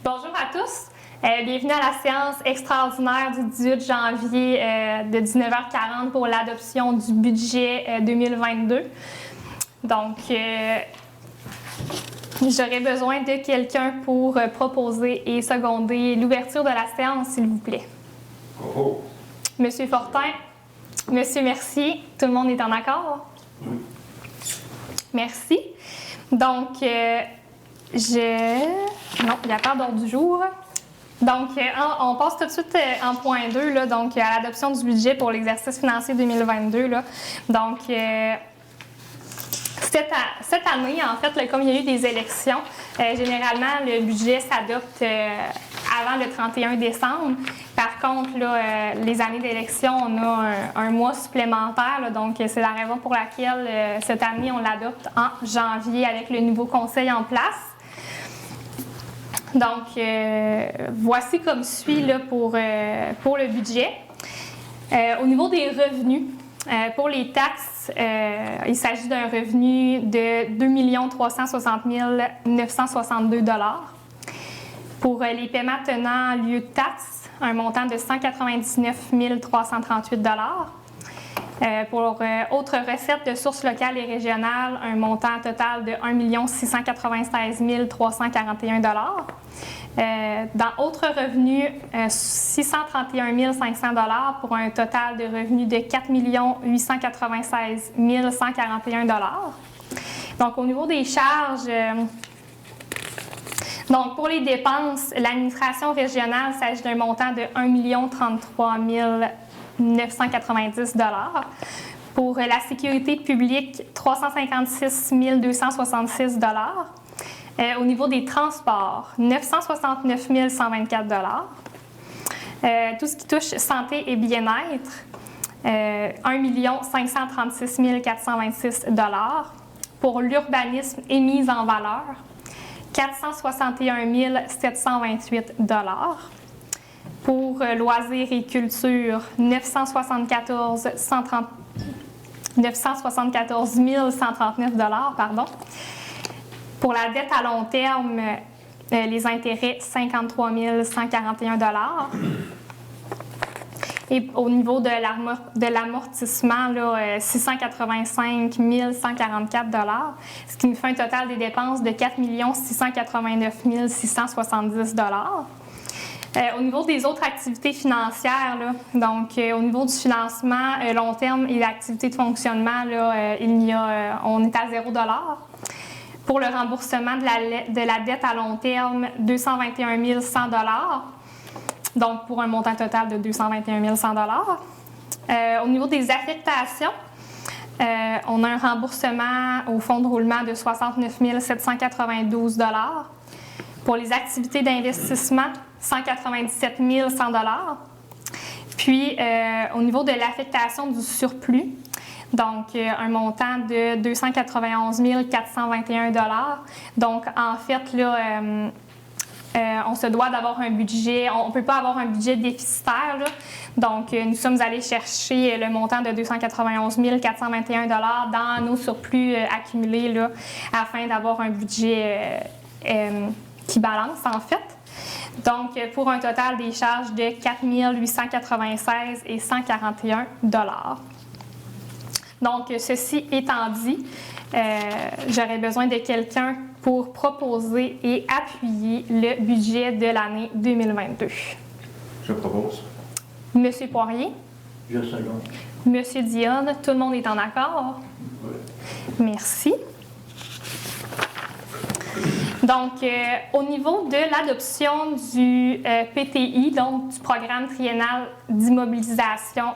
Bonjour à tous. Bienvenue à la séance extraordinaire du 18 janvier de 19h40 pour l'adoption du budget 2022. Donc, j'aurais besoin de quelqu'un pour proposer et seconder l'ouverture de la séance, s'il vous plaît. Oh. Monsieur Fortin, Monsieur Mercier, tout le monde est en accord? Oui. Merci. Donc, non, il n'y a pas d'ordre du jour. Donc, on passe tout de suite en point 2, là, donc à l'adoption du budget pour l'exercice financier 2022. Là. Donc, cette année, en fait, là, comme il y a eu des élections, généralement, le budget s'adopte avant le 31 décembre. Par contre, là, les années d'élection, on a un mois supplémentaire. Là, donc, c'est la raison pour laquelle cette année, on l'adopte en janvier avec le nouveau conseil en place. Donc, voici comme suit là, pour le budget. Au niveau des revenus, pour les taxes, il s'agit d'un revenu de 2 360 962 $. Pour les paiements tenant lieu de taxes, un montant de 199 338 $. Pour autres recettes de sources locales et régionales, un montant total de 1 696 341 $. Dans autres revenus, 631 500 $ pour un total de revenus de 4 896 141 $. Donc, au niveau des charges, donc pour les dépenses, l'administration régionale s'agit d'un montant de 1 033 990 $. Pour la sécurité publique, 356 266 $. Au niveau des transports, 969 124 $. Tout ce qui touche santé et bien-être, 1 536 426 $. Pour l'urbanisme et mise en valeur, 461 728 $. Pour loisirs et culture, 974 139 $. Pardon. Pour la dette à long terme, les intérêts, 53 141 $. Et au niveau de l'amortissement, là, 685 144 $, ce qui nous fait un total des dépenses de 4 689 670 $. Au niveau des autres activités financières, là, donc au niveau du financement long terme et l'activité de fonctionnement, là, on est à 0 $. Pour le remboursement de la dette à long terme, 221 100 $. Donc, pour un montant total de 221 100 $. Au niveau des affectations, on a un remboursement au fonds de roulement de 69 792 $. Pour les activités d'investissement, 197 100 $. Puis, au niveau de l'affectation du surplus, donc un montant de 291 421 $. Donc, en fait, là, on se doit d'avoir un budget, on ne peut pas avoir un budget déficitaire, là. Donc, nous sommes allés chercher le montant de 291 421 $ dans nos surplus accumulés là, afin d'avoir un budget qui balance, en fait. Donc, pour un total des charges de 4 896 et 141 $. Donc, ceci étant dit, j'aurais besoin de quelqu'un pour proposer et appuyer le budget de l'année 2022. Je propose. Monsieur Poirier. Je seconde. Monsieur Dionne, tout le monde est en accord? Oui. Merci. Donc, au niveau de l'adoption du PTI, donc du programme triennal d'immobilisation,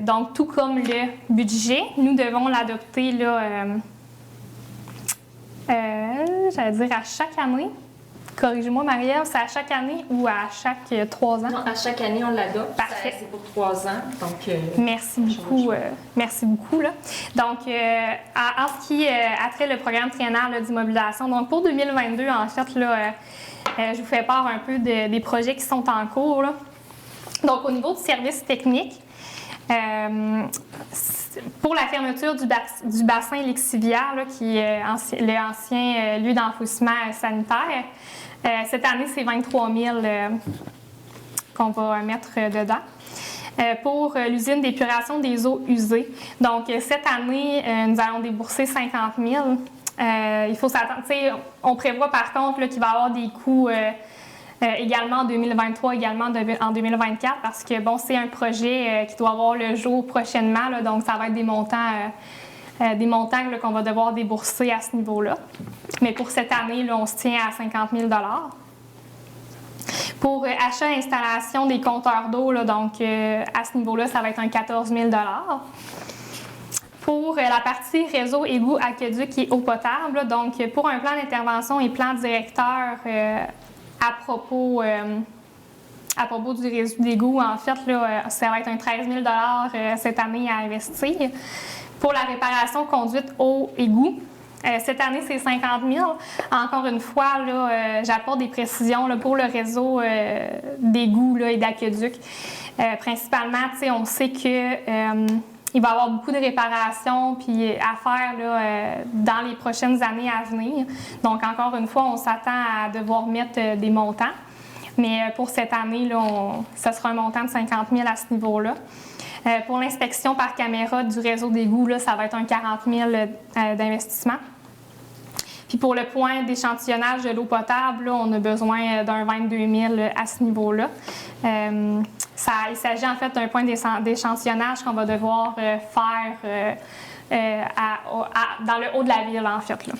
donc tout comme le budget, nous devons l'adopter là, j'allais dire à chaque année. Corrigez-moi, Marie-Ève, c'est à chaque année ou à chaque 3 ans? Non, à chaque année, on l'adopte. Parfait. C'est pour 3 ans. Donc, merci beaucoup. Merci beaucoup. Là. Donc, en ce qui a trait le programme triennal d'immobilisation, donc pour 2022, en fait, là, je vous fais part un peu des projets qui sont en cours. Là. Donc, au niveau du service technique, pour la fermeture du bassin Lexivia, là, qui est l'ancien lieu d'enfouissement sanitaire, Cette année, c'est 23 000 qu'on va mettre dedans. Pour l'usine d'épuration des eaux usées. Donc, cette année, nous allons débourser 50 000. Il faut s'attendre. On prévoit par contre qu'il va y avoir des coûts également en 2023, également en 2024, parce que bon, c'est un projet qui doit avoir le jour prochainement, là, donc ça va être des montants là, qu'on va devoir débourser à ce niveau-là. Mais pour cette année, là, on se tient à 50 000 $. Pour achat et installation des compteurs d'eau, là, donc à ce niveau-là, ça va être un 14 000 $. Pour la partie réseau, égout, aqueduc et eau potable, là, donc pour un plan d'intervention et plan directeur à propos du réseau d'égout, en fait, là, ça va être un 13 000 $ cette année à investir. Pour la réparation conduite eau égout, cette année, c'est 50 000. Encore une fois, là, j'apporte des précisions là, pour le réseau d'égouts et d'aqueduc. Principalement, on sait que il va y avoir beaucoup de réparations puis à faire là, dans les prochaines années à venir. Donc, encore une fois, on s'attend à devoir mettre des montants. Mais pour cette année, là, ça sera un montant de 50 000 à ce niveau-là. Pour l'inspection par caméra du réseau d'égout, là, ça va être un 40 000 d'investissement. Puis pour le point d'échantillonnage de l'eau potable, là, on a besoin d'un 22 000 à ce niveau-là. Il s'agit en fait d'un point d'échantillonnage qu'on va devoir faire dans le haut de la ville, en fait. Là.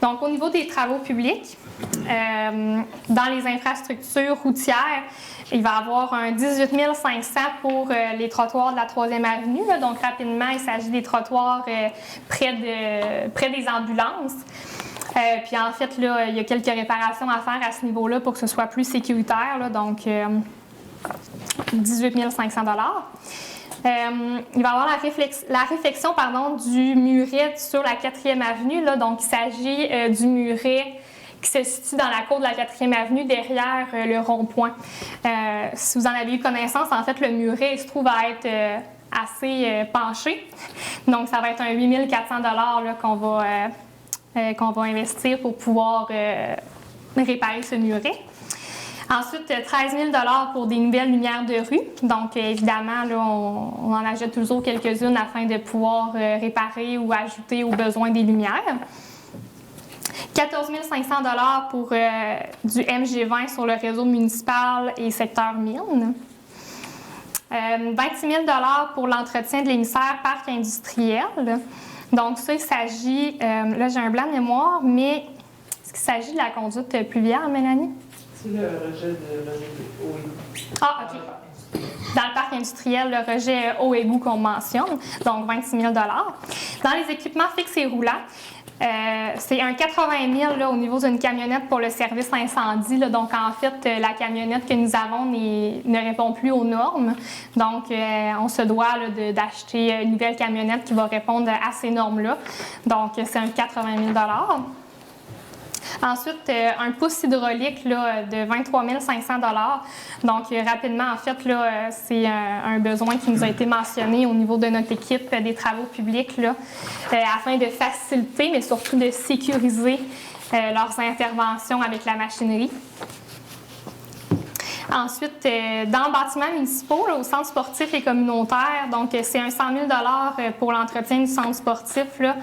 Donc, au niveau des travaux publics, dans les infrastructures routières, il va y avoir un 18 500 pour les trottoirs de la 3e avenue. Là. Donc, rapidement, il s'agit des trottoirs près des ambulances. Puis, en fait, là, il y a quelques réparations à faire à ce niveau-là pour que ce soit plus sécuritaire. Là. Donc, 18 500 $. Il va y avoir la réflexion du muret sur la 4e avenue. Là. Donc, il s'agit du muret qui se situe dans la cour de la 4e avenue, derrière le rond-point. Si vous en avez eu connaissance, en fait, le muret se trouve à être assez penché. Donc, ça va être un 8 400 $ là, qu'on va investir pour pouvoir réparer ce muret. Ensuite, 13 000 $ pour des nouvelles lumières de rue. Donc, évidemment, là, on en ajoute toujours quelques-unes afin de pouvoir réparer ou ajouter aux besoins des lumières. 14 500 $ pour du MG20 sur le réseau municipal et secteur mine. 26 000 $ pour l'entretien de l'émissaire parc industriel. Donc, ça, il s'agit, là, j'ai un blanc de mémoire, mais est-ce qu'il s'agit de la conduite pluviale, Mélanie? C'est le rejet de eau égout. Ah, OK. Dans le parc industriel, le rejet eau égout qu'on mentionne, donc 26 000 $. Dans les équipements fixes et roulants, c'est un 80 000 là, au niveau d'une camionnette pour le service incendie. Là. Donc, en fait, la camionnette que nous avons ne répond plus aux normes. Donc, on se doit là, d'acheter une nouvelle camionnette qui va répondre à ces normes-là. Donc, c'est un 80 000 $. Ensuite, un pouce hydraulique là, de 23 500 $. Donc, rapidement, en fait, là, c'est un besoin qui nous a été mentionné au niveau de notre équipe des travaux publics là, afin de faciliter, mais surtout de sécuriser leurs interventions avec la machinerie. Ensuite, dans le bâtiment municipal, là, au centre sportif et communautaire, donc c'est un 100 000 $ pour l'entretien du centre sportif. Là.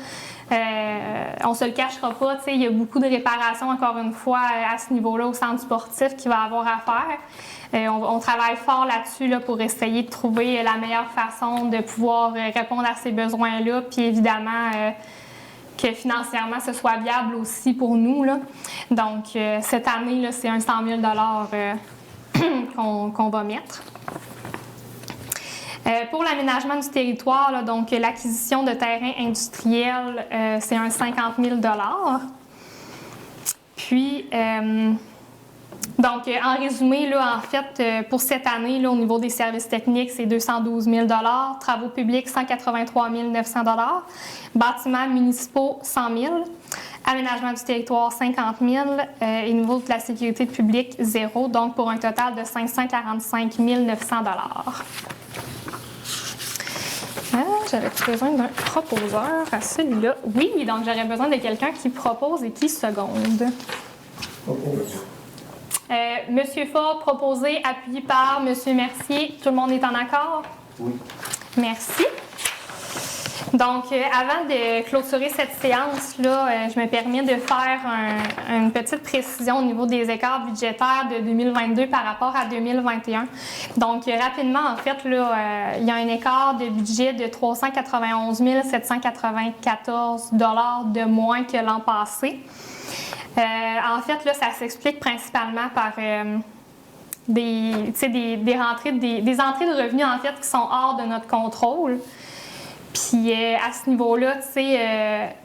On ne se le cachera pas, il y a beaucoup de réparations, encore une fois, à ce niveau-là, au centre sportif qu'il va avoir à faire. On travaille fort là-dessus là, pour essayer de trouver la meilleure façon de pouvoir répondre à ces besoins-là, puis évidemment que financièrement, ce soit viable aussi pour nous. Là. Donc, cette année, là, c'est un 100 000 $ qu'on va mettre. Pour l'aménagement du territoire, là, donc l'acquisition de terrains industriels, c'est un 50 000 $. Puis, donc, en résumé, là, en fait, pour cette année, là, au niveau des services techniques, c'est 212 000 $, travaux publics, 183 900 $, bâtiments municipaux, 100 000 $, aménagement du territoire, 50 000 $, et niveau de la sécurité publique, 0, donc pour un total de 545 900 $. j'avais besoin d'un proposeur à celui-là. Oui, donc j'aurais besoin de quelqu'un qui propose et qui seconde. Monsieur Ford, proposé, appuyé par Monsieur Mercier. Tout le monde est en accord? Oui. Merci. Donc, avant de clôturer cette séance-là, je me permets de faire une petite précision au niveau des écarts budgétaires de 2022 par rapport à 2021. Donc, rapidement, en fait, là, il y a un écart de budget de 391 794 $ de moins que l'an passé. En fait, là, ça s'explique principalement par des entrées de revenus, en fait, qui sont hors de notre contrôle. Puis à ce niveau-là, tu sais,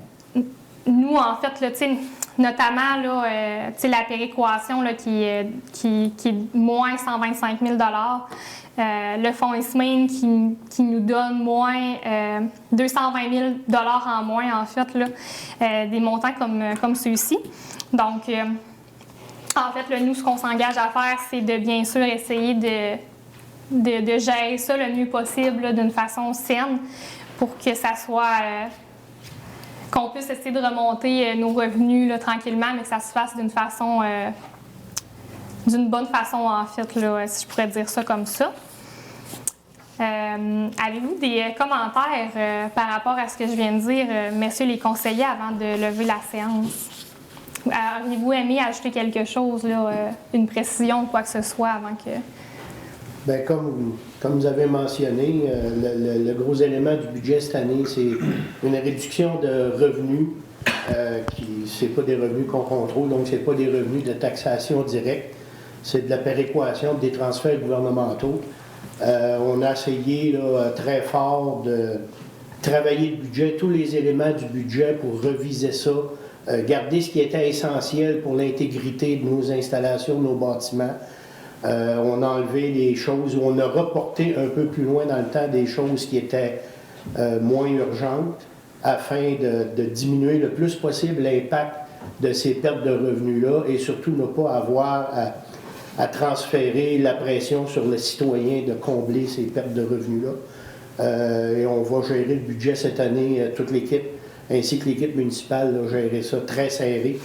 nous, en fait, là, tu sais, notamment, là, tu sais, la péréquation là, qui est moins 125 000 $, le fonds ISMAIN qui nous donne moins 220 000 $ en moins, en fait, là, des montants comme ceux-ci. Donc, en fait, là, nous, ce qu'on s'engage à faire, c'est de bien sûr essayer de gérer ça le mieux possible d'une façon saine pour que ça soit... qu'on puisse essayer de remonter nos revenus là, tranquillement, mais que ça se fasse d'une façon... d'une bonne façon, en fait, là, si je pourrais dire ça comme ça. Avez-vous des commentaires par rapport à ce que je viens de dire, messieurs les conseillers, avant de lever la séance? Auriez-vous aimé ajouter quelque chose, là, une précision ou quoi que ce soit avant que... Bien, comme vous avez mentionné, le gros élément du budget cette année, c'est une réduction de revenus c'est pas des revenus qu'on contrôle, donc c'est pas des revenus de taxation directe, c'est de la péréquation des transferts gouvernementaux. On a essayé là, très fort de travailler le budget, tous les éléments du budget pour reviser ça, garder ce qui était essentiel pour l'intégrité de nos installations, de nos bâtiments. On a enlevé des choses, on a reporté un peu plus loin dans le temps des choses qui étaient moins urgentes afin de diminuer le plus possible l'impact de ces pertes de revenus-là et surtout ne pas avoir à transférer la pression sur le citoyen de combler ces pertes de revenus-là. Et on va gérer le budget cette année, toute l'équipe, ainsi que l'équipe municipale, là, gérer ça très serré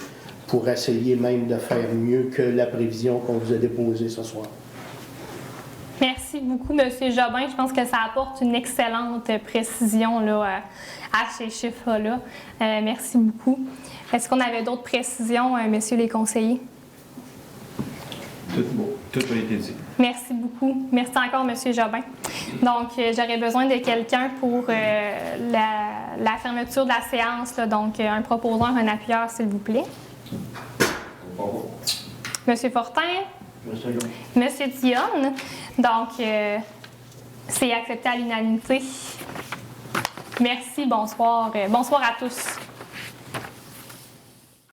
pour essayer même de faire mieux que la prévision qu'on vous a déposée ce soir. Merci beaucoup, M. Jobin. Je pense que ça apporte une excellente précision là, à ces chiffres-là. Merci beaucoup. Est-ce qu'on avait d'autres précisions, messieurs les conseillers? Tout a été dit. Merci beaucoup. Merci encore, M. Jobin. Donc, j'aurais besoin de quelqu'un pour la fermeture de la séance. Là. Donc, un proposeur, un appuyeur, s'il vous plaît. Monsieur Fortin. Monsieur Dionne. Donc, c'est accepté à l'unanimité. Merci, bonsoir. Bonsoir à tous.